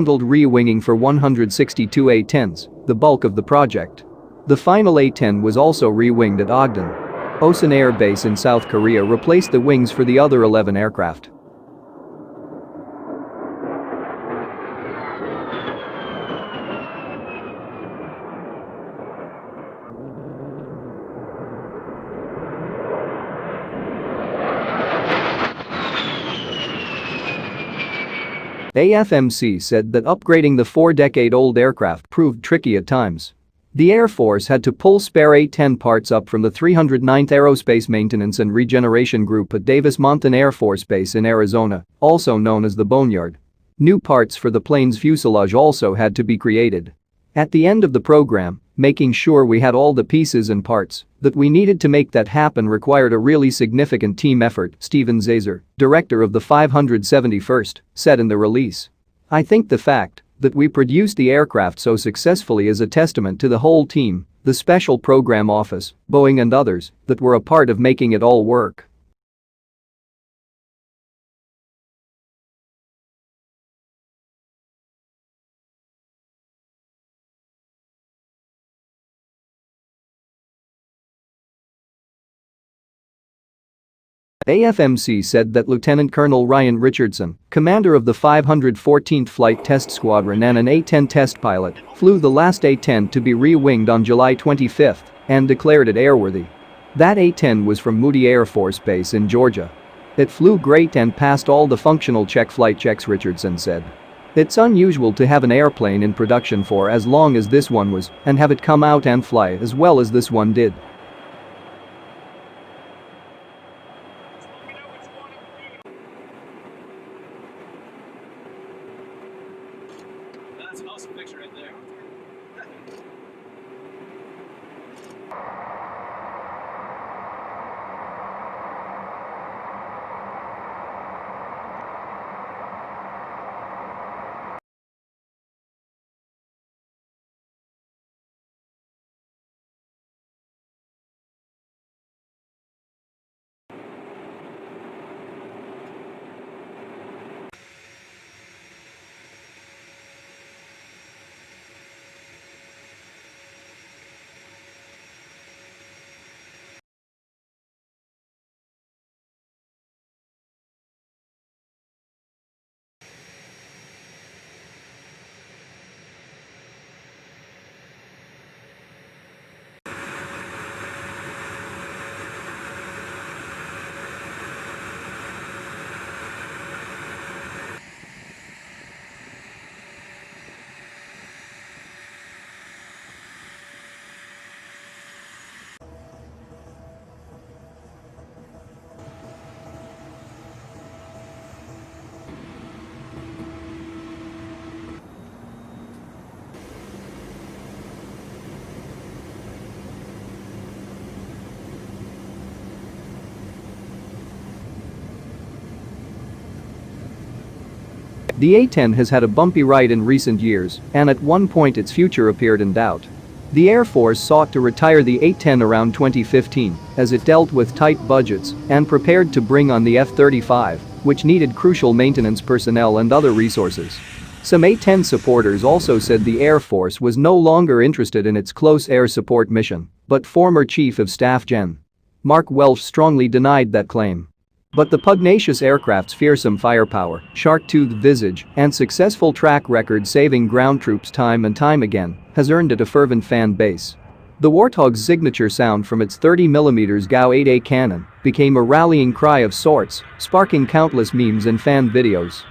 handled re-winging for 162 A-10s, the bulk of the project. The final A-10 was also re-winged at Ogden. Osan Air Base in South Korea replaced the wings for the other 11 aircraft. AFMC said that upgrading the 4-decade-old aircraft proved tricky at times. The Air Force had to pull spare A-10 parts up from the 309th Aerospace Maintenance and Regeneration Group at Davis-Monthan Air Force Base in Arizona, also known as the Boneyard. New parts for the plane's fuselage also had to be created. At the end of the program, making sure we had all the pieces and parts that we needed to make that happen required a really significant team effort, Steven Zazer, director of the 571st, said in the release. I think the fact that we produced the aircraft so successfully is a testament to the whole team, the Special Program Office, Boeing and others that were a part of making it all work. AFMC said that Lieutenant Colonel Ryan Richardson, commander of the 514th Flight Test Squadron and an A-10 test pilot, flew the last A-10 to be re-winged on July 25 and declared it airworthy. That A-10 was from Moody Air Force Base in Georgia. It flew great and passed all the functional flight checks, Richardson said. It's unusual to have an airplane in production for as long as this one was and have it come out and fly as well as this one did. That's an awesome picture right there. The A-10 has had a bumpy ride in recent years, and at one point its future appeared in doubt. The Air Force sought to retire the A-10 around 2015 as it dealt with tight budgets and prepared to bring on the F-35, which needed crucial maintenance personnel and other resources. Some A-10 supporters also said the Air Force was no longer interested in its close air support mission, but former Chief of Staff Gen. Mark Welsh strongly denied that claim. But the pugnacious aircraft's fearsome firepower, shark-toothed visage, and successful track record saving ground troops time and time again has earned it a fervent fan base. The Warthog's signature sound from its 30mm GAU-8A cannon became a rallying cry of sorts, sparking countless memes and fan videos.